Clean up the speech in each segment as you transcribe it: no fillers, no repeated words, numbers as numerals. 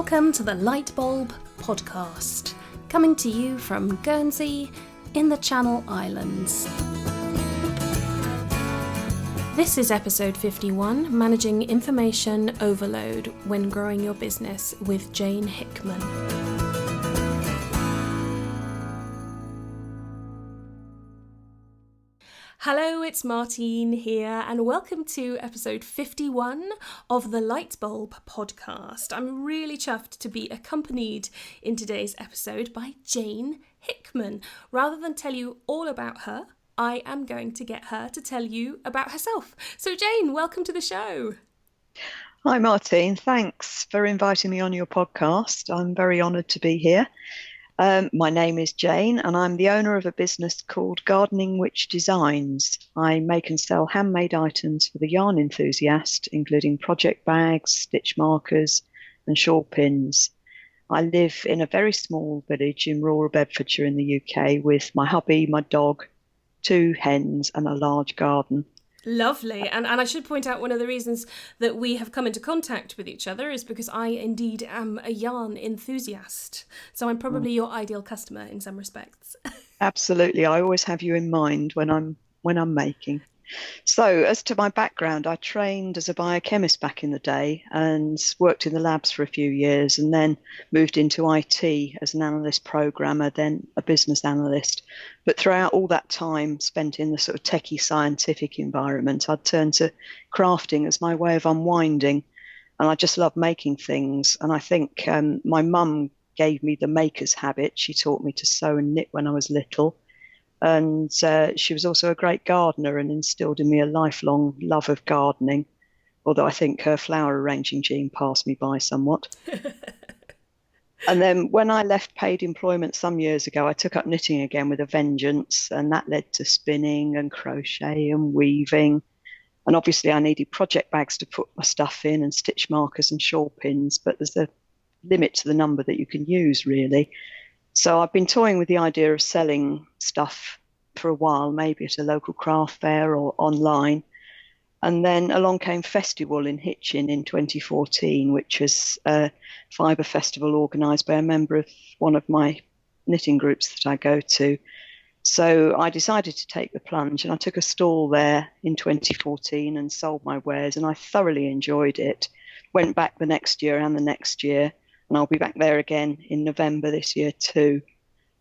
Welcome to the Lightbulb Podcast, coming to you from Guernsey in the Channel Islands. This is episode 51, Managing Information Overload When Growing Your Business with Jane Hickman. Hello, it's Martine here, and welcome to episode 51 of the Lightbulb Podcast. I'm really chuffed to be accompanied in today's episode by Jane Hickman. Rather than tell you all about her, I am going to get her to tell you about herself. So Jane, welcome to the show. Hi Martine, thanks for inviting me on your podcast. I'm very honoured to be here. My name is Jane and I'm the owner of a business called Gardening Witch Designs. I make and sell handmade items for the yarn enthusiast, including project bags, stitch markers and shawl pins. I live in a very small village in rural Bedfordshire in the UK with my hubby, my dog, 2 hens and a large garden. Lovely. And I should point out one of the reasons that we have come into contact with each other is because I indeed am a yarn enthusiast. So I'm probably your ideal customer in some respects. Absolutely. I always have you in mind when I'm making. So as to my background, I trained as a biochemist back in the day and worked in the labs for a few years and then moved into IT as an analyst programmer, then a business analyst. But throughout all that time spent in the sort of techie scientific environment, I'd turned to crafting as my way of unwinding. And I just love making things. And I think my mum gave me the maker's habit. She taught me to sew and knit when I was little. And she was also a great gardener and instilled in me a lifelong love of gardening, although I think her flower arranging gene passed me by somewhat. And then when I left paid employment some years ago, I took up knitting again with a vengeance, and that led to spinning and crochet and weaving. And obviously I needed project bags to put my stuff in and stitch markers and shawl pins, but there's a limit to the number that you can use, really. So I've been toying with the idea of selling stuff for a while, maybe at a local craft fair or online. And then along came Festival in Hitchin in 2014, which was a fibre festival organised by a member of one of my knitting groups that I go to. So I decided to take the plunge and I took a stall there in 2014 and sold my wares, and I thoroughly enjoyed it. Went back the next year and the next year. And I'll be back there again in November this year too.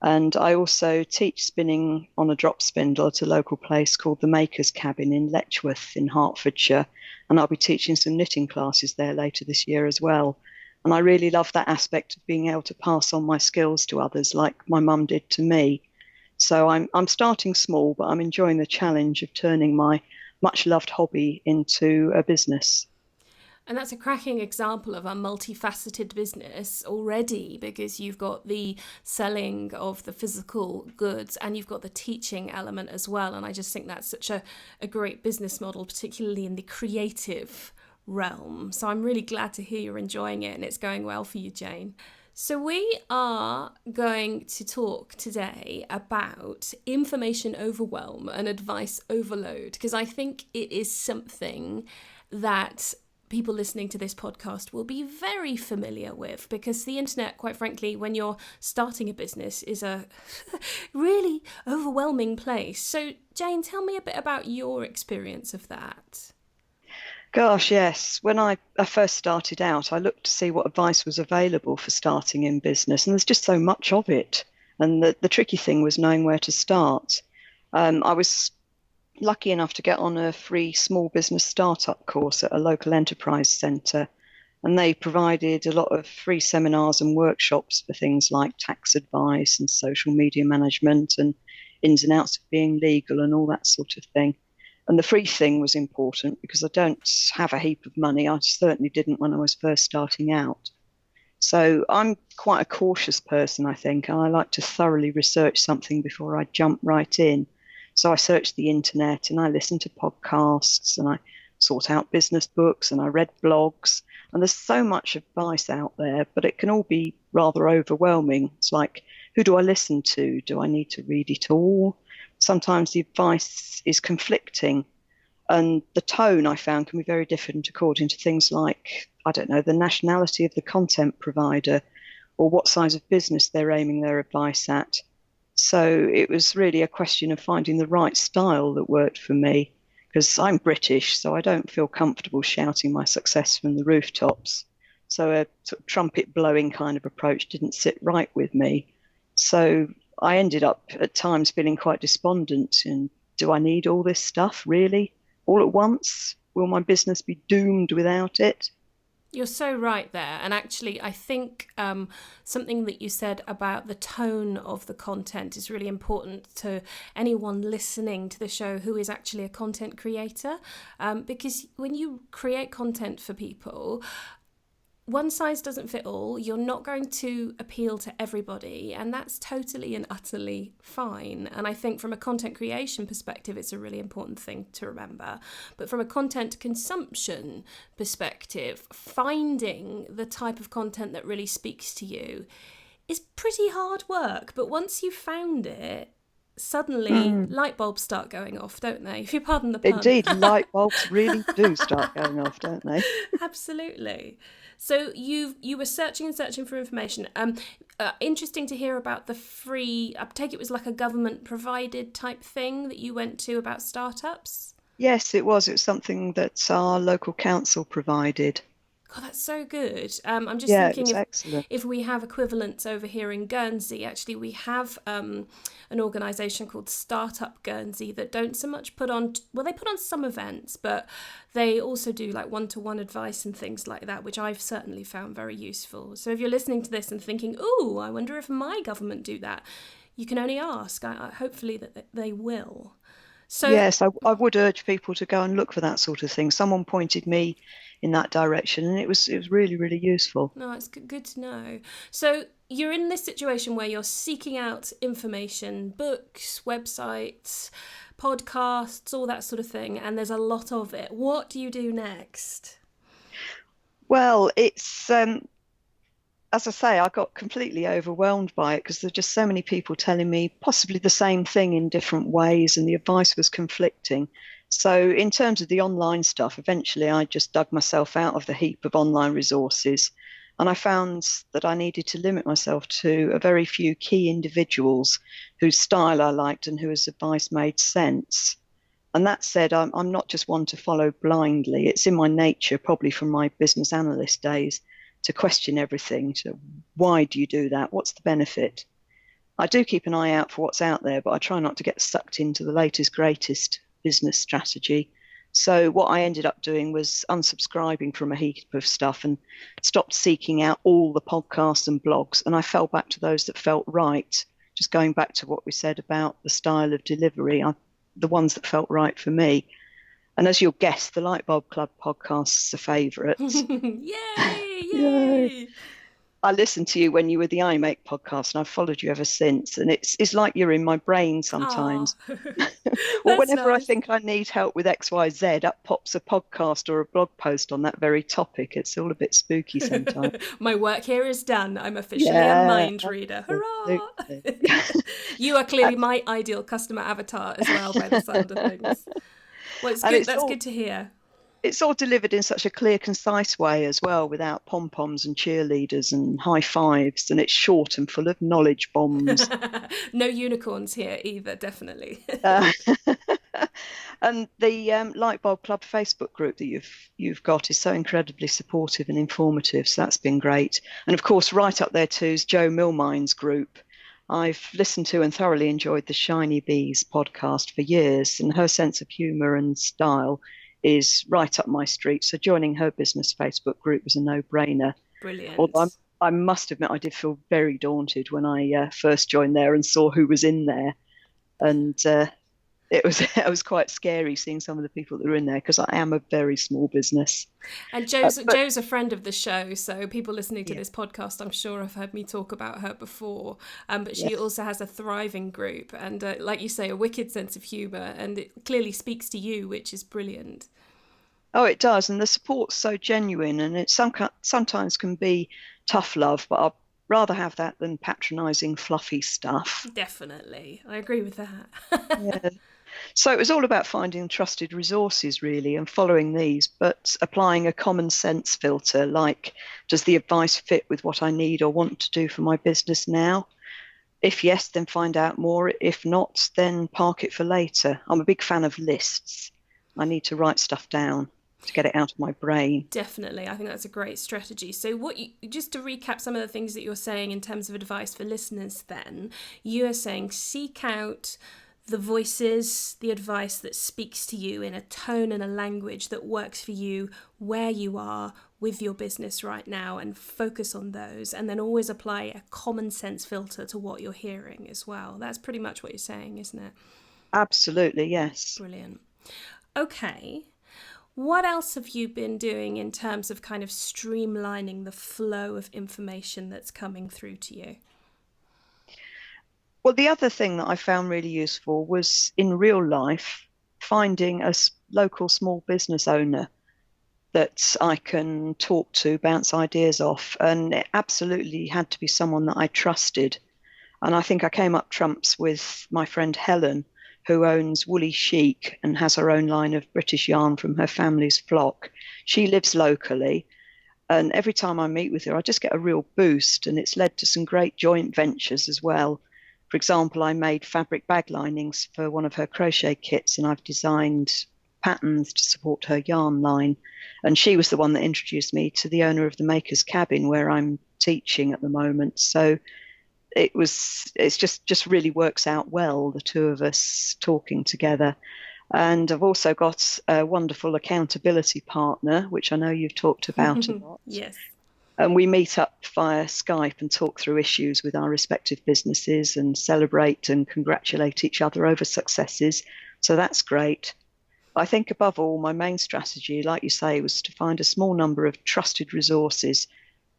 And I also teach spinning on a drop spindle at a local place called the Maker's Cabin in Letchworth in Hertfordshire. And I'll be teaching some knitting classes there later this year as well. And I really love that aspect of being able to pass on my skills to others like my mum did to me. So I'm starting small, but I'm enjoying the challenge of turning my much loved hobby into a business. And that's a cracking example of a multifaceted business already, because you've got the selling of the physical goods and you've got the teaching element as well. And I just think that's such a great business model, particularly in the creative realm. So I'm really glad to hear you're enjoying it and it's going well for you, Jane. So we are going to talk today about information overwhelm and advice overload, because I think it is something that people listening to this podcast will be very familiar with, because the internet, quite frankly, when you're starting a business, is a really overwhelming place. So Jane, tell me a bit about your experience of that. Gosh, yes. When I first started out, I looked to see what advice was available for starting in business, and there's just so much of it. And the tricky thing was knowing where to start. I was lucky enough to get on a free small business startup course at a local enterprise centre, and they provided a lot of free seminars and workshops for things like tax advice and social media management and ins and outs of being legal and all that sort of thing. And the free thing was important because I don't have a heap of money. I certainly didn't when I was first starting out. So I'm quite a cautious person, I think, and I like to thoroughly research something before I jump right in. So I searched the internet and I listened to podcasts and I sought out business books and I read blogs. And there's so much advice out there, but it can all be rather overwhelming. It's like, who do I listen to? Do I need to read it all? Sometimes the advice is conflicting. And the tone I found can be very different according to things like, I don't know, the nationality of the content provider or what size of business they're aiming their advice at. So it was really a question of finding the right style that worked for me, because I'm British, so I don't feel comfortable shouting my success from the rooftops. So a sort of trumpet blowing kind of approach didn't sit right with me. So I ended up at times feeling quite despondent. And do I need all this stuff really all at once? Will my business be doomed without it? You're so right there. And actually, I think something that you said about the tone of the content is really important to anyone listening to the show who is actually a content creator. Because when you create content for people, one size doesn't fit all. You're not going to appeal to everybody, and that's totally and utterly fine. And I think from a content creation perspective, it's a really important thing to remember. But from a content consumption perspective, finding the type of content that really speaks to you is pretty hard work. But once you've found it, suddenly light bulbs start going off, don't they? If you pardon the pun. Indeed, light bulbs really do start going off, don't they? Absolutely. So you were searching and searching for information. Interesting to hear about the free, I take it was like a government provided type thing that you went to about startups? Yes, it was. It was something that our local council provided. God, that's so good. I'm just Yeah, it thinking was if we have equivalents over here in Guernsey. Actually, we have an organisation called Startup Guernsey that don't so much put on, well, they put on some events, but they also do like one-to-one advice and things like that, which I've certainly found very useful. So if you're listening to this and thinking, ooh, I wonder if my government do that, you can only ask. Hopefully that they will. So Yes, I would urge people to go and look for that sort of thing. Someone pointed me in that direction, and it was really, really useful. No, it's good to know. So you're in this situation where you're seeking out information, books, websites, podcasts, all that sort of thing, and there's a lot of it. What do you do next? Well, it's as I say, I got completely overwhelmed by it because there's just so many people telling me possibly the same thing in different ways, and the advice was conflicting. So in terms of the online stuff, eventually I just dug myself out of the heap of online resources, and I found that I needed to limit myself to a very few key individuals whose style I liked and whose advice made sense. And that said, I'm not just one to follow blindly. It's in my nature, probably from my business analyst days, to question everything. So why do you do that? What's the benefit? I do keep an eye out for what's out there, but I try not to get sucked into the latest, greatest business strategy. So what I ended up doing was unsubscribing from a heap of stuff and stopped seeking out all the podcasts and blogs. And I fell back to those that felt right. Just going back to what we said about the style of delivery, the ones that felt right for me. And as you'll guess, the Lightbulb Club podcast's a favourite. Yay! Yay! I listened to you when you were the iMake podcast, and I've followed you ever since. And it's like you're in my brain sometimes. Or whenever nice. I think I need help with XYZ, up pops a podcast or a blog post on that very topic. It's all a bit spooky sometimes. My work here is done. I'm officially a mind reader. Hurrah! You are clearly my ideal customer avatar as well, by the sound of things. Well, it's good. That's good to hear. It's all delivered in such a clear, concise way as well, without pom-poms and cheerleaders and high fives, and it's short and full of knowledge bombs. No unicorns here either, definitely. And the Lightbulb Club Facebook group that you've got is so incredibly supportive and informative, so that's been great. And of course, right up there too is Jo Milmine's group. I've listened to and thoroughly enjoyed the Shiny Bees podcast for years, and her sense of humour and style is right up my street. So joining her business Facebook group was a no-brainer. Brilliant. Although I must admit, I did feel very daunted when I first joined there and saw who was in there. And it was quite scary seeing some of the people that were in there, because I am a very small business. And Jo's a friend of the show, so people listening to this podcast, I'm sure, have heard me talk about her before. But she also has a thriving group and, like you say, a wicked sense of humour, and it clearly speaks to you, which is brilliant. Oh, it does, and the support's so genuine, and it sometimes can be tough love, but I'd rather have that than patronising, fluffy stuff. Definitely, I agree with that. Yeah. So it was all about finding trusted resources, really, and following these, but applying a common sense filter like, does the advice fit with what I need or want to do for my business now? If yes, then find out more. If not, then park it for later. I'm a big fan of lists. I need to write stuff down to get it out of my brain. Definitely. I think that's a great strategy. So just to recap some of the things that you're saying in terms of advice for listeners then, you are saying seek out the voices, the advice that speaks to you in a tone and a language that works for you where you are with your business right now, and focus on those, and then always apply a common sense filter to what you're hearing as well. That's pretty much what you're saying, isn't it? Absolutely, yes. Brilliant. Okay. What else have you been doing in terms of kind of streamlining the flow of information that's coming through to you? Well, the other thing that I found really useful was in real life, finding a local small business owner that I can talk to, bounce ideas off. And it absolutely had to be someone that I trusted. And I think I came up trumps with my friend Helen, who owns Woolly Chic and has her own line of British yarn from her family's flock. She lives locally. And every time I meet with her, I just get a real boost. And it's led to some great joint ventures as well. For example, I made fabric bag linings for one of her crochet kits, and I've designed patterns to support her yarn line. And she was the one that introduced me to the owner of the Maker's Cabin, where I'm teaching at the moment. So it's just really works out well, the two of us talking together. And I've also got a wonderful accountability partner, which I know you've talked about a lot. Yes. And we meet up via Skype and talk through issues with our respective businesses and celebrate and congratulate each other over successes. So that's great. I think above all, my main strategy, like you say, was to find a small number of trusted resources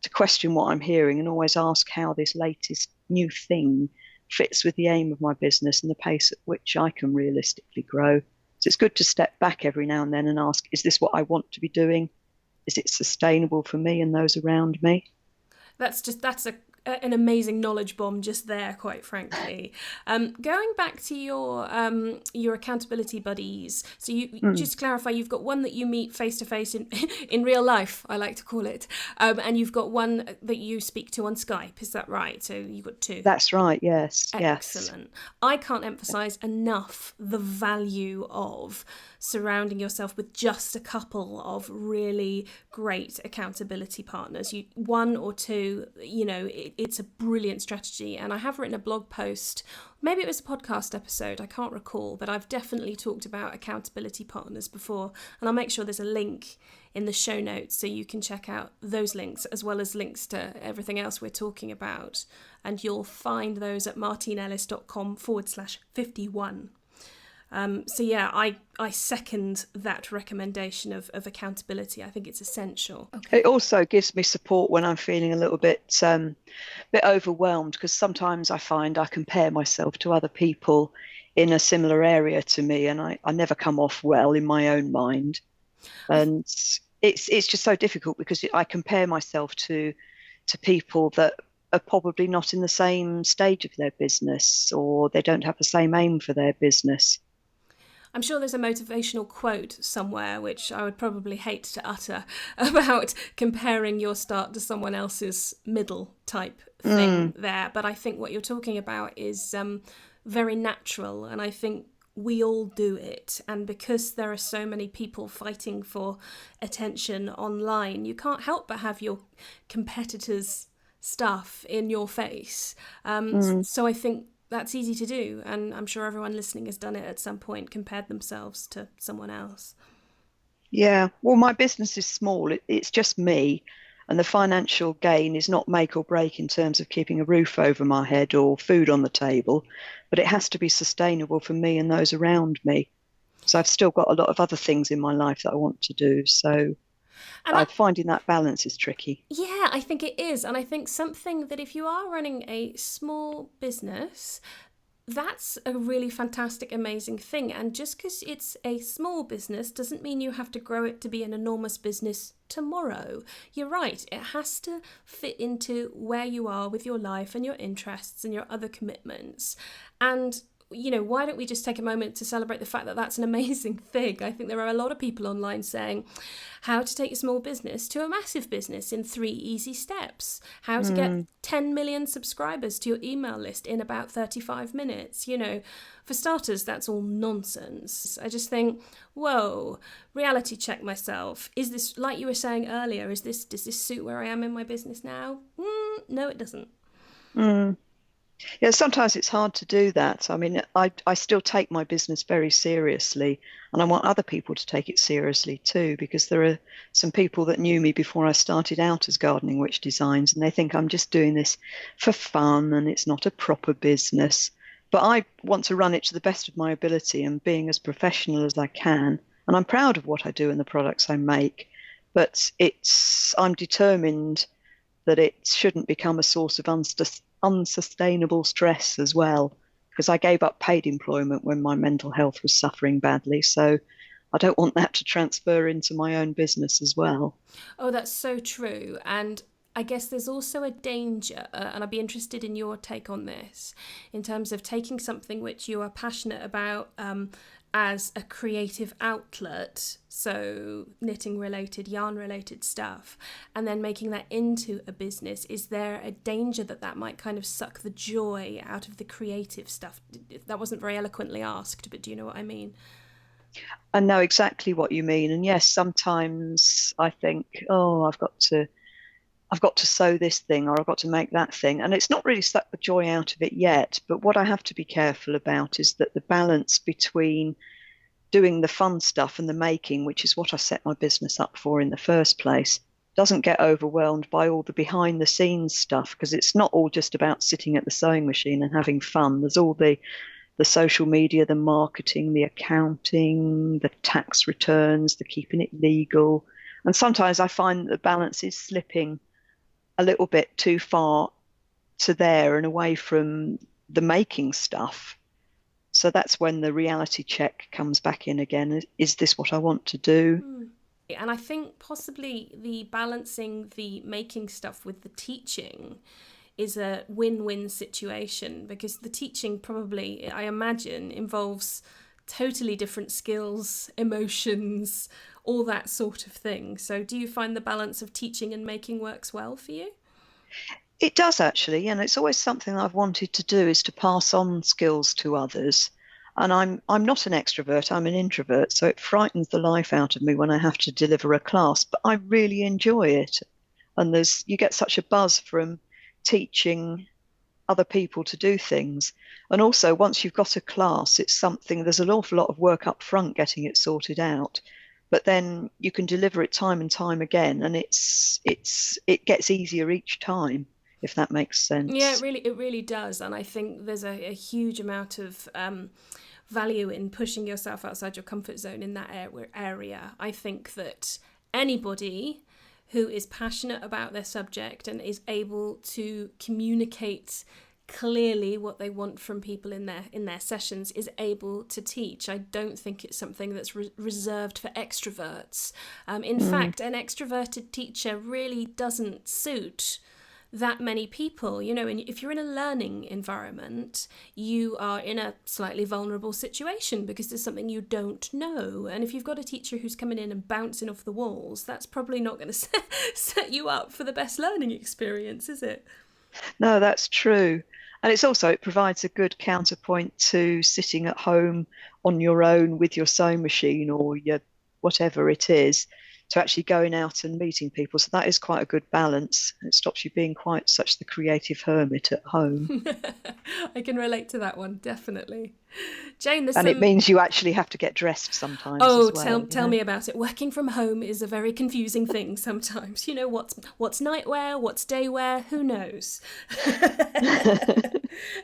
to question what I'm hearing and always ask how this latest new thing fits with the aim of my business and the pace at which I can realistically grow. So it's good to step back every now and then and ask, is this what I want to be doing? Is it sustainable for me and those around me? That's an amazing knowledge bomb just there, quite frankly. Going back to your accountability buddies, so you just to clarify, you've got one that you meet face to face in real life, I like to call it, and you've got one that you speak to on Skype. Is that right? So you've got two. That's right. Yes. Excellent. Yes. I can't emphasize enough the value of surrounding yourself with just a couple of really great accountability partners. One or two, it's a brilliant strategy. And I have written a blog post, maybe it was a podcast episode, I can't recall, but I've definitely talked about accountability partners before. And I'll make sure there's a link in the show notes so you can check out those links as well as links to everything else we're talking about. And you'll find those at martineellis.com/51. So yeah, I second that recommendation of accountability. I think it's essential. Okay. It also gives me support when I'm feeling a little bit overwhelmed, because sometimes I find I compare myself to other people in a similar area to me, and I never come off well in my own mind. And it's just so difficult because I compare myself to people that are probably not in the same stage of their business, or they don't have the same aim for their business. I'm sure there's a motivational quote somewhere, which I would probably hate to utter, about comparing your start to someone else's middle type thing there. But I think what you're talking about is very natural, and I think we all do it. And because there are so many people fighting for attention online, you can't help but have your competitors' stuff in your face. So I think that's easy to do, and I'm sure everyone listening has done it at some point, compared themselves to someone else. Yeah, well, my business is small. It's just me, and the financial gain is not make or break in terms of keeping a roof over my head or food on the table, but it has to be sustainable for me and those around me. So I've still got a lot of other things in my life that I want to do. So finding that balance is tricky. Yeah, I think it is. And I think something that if you are running a small business, that's a really fantastic, amazing thing. And just because it's a small business doesn't mean you have to grow it to be an enormous business tomorrow. You're right. It has to fit into where you are with your life and your interests and your other commitments. And why don't we just take a moment to celebrate the fact that that's an amazing thing? I think there are a lot of people online saying how to take a small business to a massive business in 3 easy steps, how to get 10 million subscribers to your email list in about 35 minutes. For starters, that's all nonsense. I just think, whoa, reality check myself. Is this, like you were saying earlier, does this suit where I am in my business now? No, it doesn't. Yeah, sometimes it's hard to do that. I mean, I still take my business very seriously, and I want other people to take it seriously too, because there are some people that knew me before I started out as Gardening Witch Designs, and they think I'm just doing this for fun and it's not a proper business. But I want to run it to the best of my ability and being as professional as I can. And I'm proud of what I do and the products I make, but I'm determined that it shouldn't become a source of unsustainable stress as well, because I gave up paid employment when my mental health was suffering badly. So I don't want that to transfer into my own business as well. Oh, that's so true. And I guess there's also a danger, and I'd be interested in your take on this, in terms of taking something which you are passionate about as a creative outlet, so knitting related, yarn related stuff, and then making that into a business. Is there a danger that might kind of suck the joy out of the creative stuff? That wasn't very eloquently asked, but do you know what I mean? I know exactly what you mean. And yes, sometimes I think, oh, I've got to sew this thing, or I've got to make that thing. And it's not really sucked the joy out of it yet. But what I have to be careful about is that the balance between doing the fun stuff and the making, which is what I set my business up for in the first place, doesn't get overwhelmed by all the behind the scenes stuff, because it's not all just about sitting at the sewing machine and having fun. There's all the social media, the marketing, the accounting, the tax returns, the keeping it legal. And sometimes I find that the balance is slipping a little bit too far to there and away from the making stuff. So that's when the reality check comes back in again. Is this what I want to do? And I think possibly the balancing the making stuff with the teaching is a win-win situation, because the teaching probably, I imagine, involves totally different skills, emotions, all that sort of thing. So do you find the balance of teaching and making works well for you? It does, actually, and it's always something I've wanted to do, is to pass on skills to others. And I'm not an extrovert, I'm an introvert, so it frightens the life out of me when I have to deliver a class, but I really enjoy it. And you get such a buzz from teaching other people to do things. And also, once you've got a class, there's an awful lot of work up front getting it sorted out. But then you can deliver it time and time again, and it gets easier each time, if that makes sense. Yeah, it really does. And I think there's a huge amount of value in pushing yourself outside your comfort zone in that area. I think that anybody who is passionate about their subject and is able to communicate clearly what they want from people in their sessions is able to teach. I don't think it's something that's reserved for extroverts. In fact, an extroverted teacher really doesn't suit that many people. And if you're in a learning environment, you are in a slightly vulnerable situation because there's something you don't know. And if you've got a teacher who's coming in and bouncing off the walls, that's probably not going to set you up for the best learning experience, is it? No, that's true. And it provides a good counterpoint to sitting at home on your own with your sewing machine or your whatever it is, to actually going out and meeting people. So that is quite a good balance. It stops you being quite such the creative hermit at home. I can relate to that one, definitely. Jane, it means you actually have to get dressed sometimes. Oh, as well, tell me about it. Working from home is a very confusing thing sometimes. What's nightwear, what's daywear, who knows?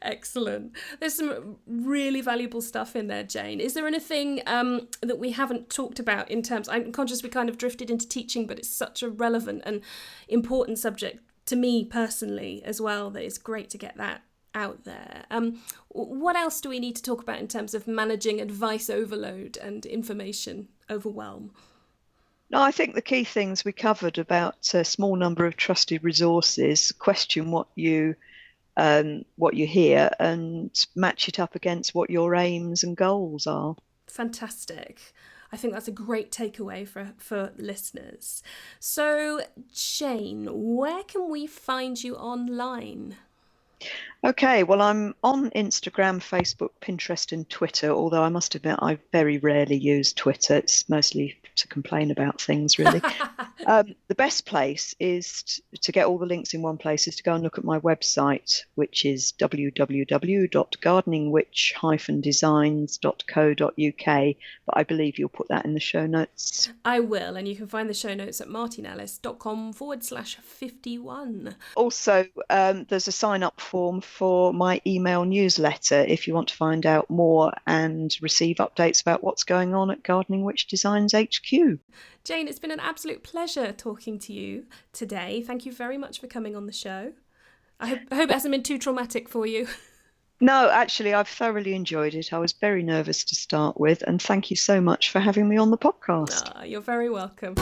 Excellent. There's some really valuable stuff in there, Jane. Is there anything that we haven't talked about in terms... I'm conscious we kind of drifted into teaching, but it's such a relevant and important subject to me personally as well, that it's great to get that out there. What else do we need to talk about in terms of managing advice overload and information overwhelm? No, I think the key things we covered about a small number of trusted resources, question what you what you hear and match it up against what your aims and goals are. Fantastic. I think that's a great takeaway for listeners. So, Jane, where can we find you online? Okay, well, I'm on Instagram, Facebook, Pinterest, and Twitter, although I must admit I very rarely use Twitter. It's mostly to complain about things, really. The best place is to get all the links in one place is to go and look at my website, which is www.gardeningwitch-designs.co.uk. But I believe you'll put that in the show notes. I will, and you can find the show notes at martineellis.com/51. Also, there's a sign-up form for my email newsletter if you want to find out more and receive updates about what's going on at Gardening Witch Designs HQ. Jane, it's been an absolute pleasure talking to you today. Thank you very much for coming on the show. I hope it hasn't been too traumatic for you. No, actually, I've thoroughly enjoyed it. I was very nervous to start with, and thank you so much for having me on the podcast. You're very welcome.